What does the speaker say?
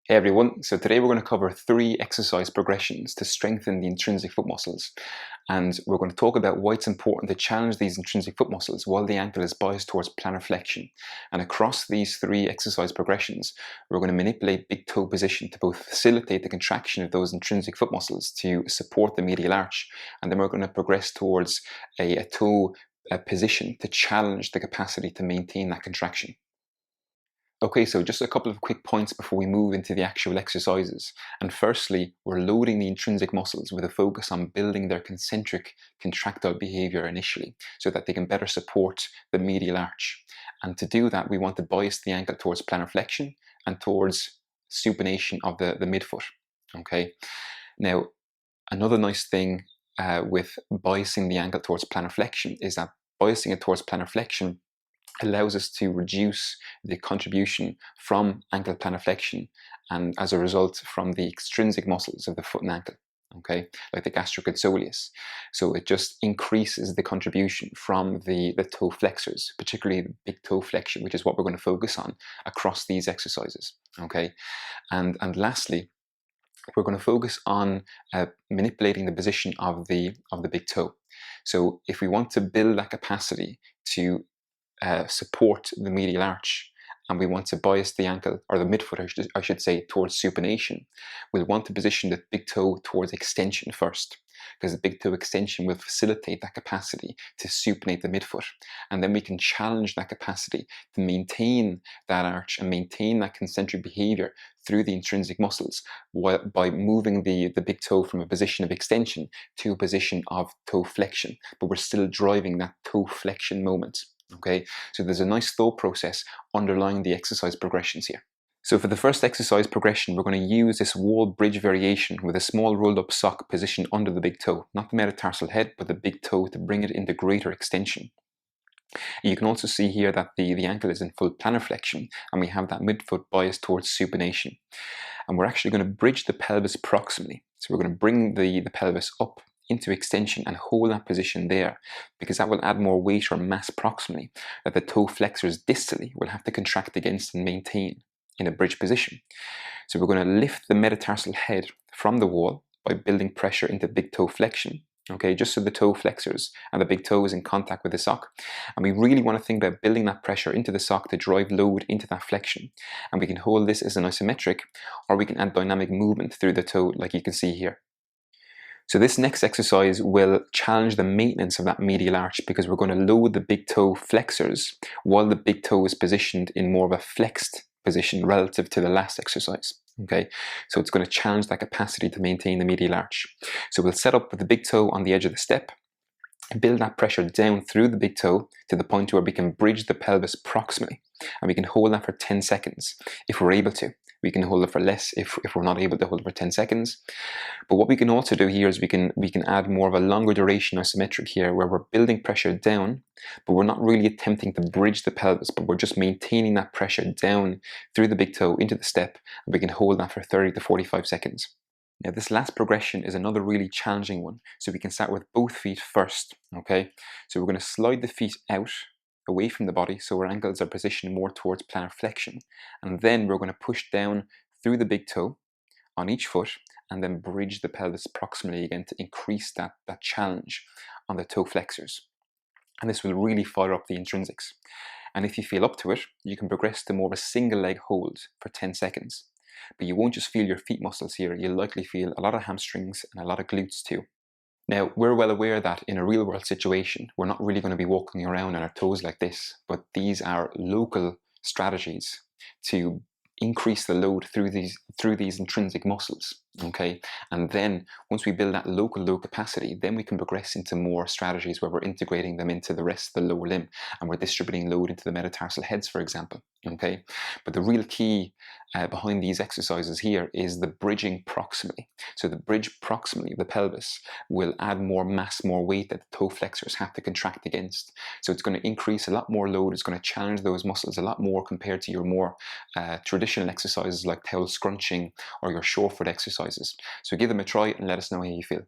Hey everyone, so today we're going to cover 3 exercise progressions to strengthen the intrinsic foot muscles, and we're going to talk about why it's important to challenge these intrinsic foot muscles while the ankle is biased towards plantar flexion. And across these 3 exercise progressions, we're going to manipulate big toe position to both facilitate the contraction of those intrinsic foot muscles to support the medial arch, and then we're going to progress towards a toe position to challenge the capacity to maintain that contraction. Okay, so just a couple of quick points before we move into the actual exercises. And firstly, we're loading the intrinsic muscles with a focus on building their concentric contractile behavior initially, so that they can better support the medial arch. And to do that, we want to bias the ankle towards plantar flexion and towards supination of the midfoot. Okay, now another nice thing with biasing the ankle towards plantar flexion is that biasing it towards plantar flexion allows us to reduce the contribution from ankle plantar flexion, and as a result from the extrinsic muscles of the foot and ankle, okay, like the gastroconsolius. So it just increases the contribution from the toe flexors, particularly the big toe flexion, which is what we're going to focus on across these exercises, okay. And lastly, we're going to focus on manipulating the position of the big toe. So if we want to build that capacity to support the medial arch, and we want to bias the ankle, or the midfoot I should say, towards supination, we'll want to position the big toe towards extension first, because the big toe extension will facilitate that capacity to supinate the midfoot, and then we can challenge that capacity to maintain that arch and maintain that concentric behavior through the intrinsic muscles by moving the big toe from a position of extension to a position of toe flexion, but we're still driving that toe flexion moment. Okay, so there's a nice thought process underlying the exercise progressions here. So for the first exercise progression, we're going to use this wall bridge variation with a small rolled up sock positioned under the big toe, not the metatarsal head, but the big toe, to bring it into greater extension. You can also see here that the ankle is in full plantar flexion, and we have that midfoot bias towards supination. And we're actually going to bridge the pelvis proximally. So we're going to bring the pelvis up into extension and hold that position there, because that will add more weight or mass proximally that the toe flexors distally will have to contract against and maintain in a bridge position. So we're going to lift the metatarsal head from the wall by building pressure into big toe flexion, okay, just so the toe flexors and the big toe is in contact with the sock. And we really want to think about building that pressure into the sock to drive load into that flexion. And we can hold this as an isometric, or we can add dynamic movement through the toe, like you can see here. So this next exercise will challenge the maintenance of that medial arch, because we're going to load the big toe flexors while the big toe is positioned in more of a flexed position relative to the last exercise. Okay, so it's going to challenge that capacity to maintain the medial arch. So we'll set up with the big toe on the edge of the step, build that pressure down through the big toe to the point where we can bridge the pelvis proximally, and we can hold that for 10 seconds if we're able to. We can hold it for less if we're not able to hold it for 10 seconds. But what we can also do here is we can add more of a longer duration isometric here, where we're building pressure down, but we're not really attempting to bridge the pelvis, but we're just maintaining that pressure down through the big toe into the step, and we can hold that for 30 to 45 seconds. Now this last progression is another really challenging one, so we can start with both feet first, okay? So we're going to slide the feet out, away from the body, so our ankles are positioned more towards plantar flexion, and then we're going to push down through the big toe on each foot, and then bridge the pelvis proximally again to increase that challenge on the toe flexors. And this will really fire up the intrinsics. And if you feel up to it, you can progress to more of a single leg hold for 10 seconds. But you won't just feel your feet muscles here, you'll likely feel a lot of hamstrings and a lot of glutes too. Now, we're well aware that in a real world situation, we're not really going to be walking around on our toes like this, but these are local strategies to increase the load through these intrinsic muscles, okay? And then once we build that local load capacity, then we can progress into more strategies where we're integrating them into the rest of the lower limb, and we're distributing load into the metatarsal heads, for example, okay? But the real key behind these exercises here is the bridging proximally. So the bridge proximally of the pelvis will add more mass, more weight that the toe flexors have to contract against. So it's going to increase a lot more load, it's going to challenge those muscles a lot more compared to your more traditional exercises like towel scrunching or your short foot exercises. So give them a try and let us know how you feel.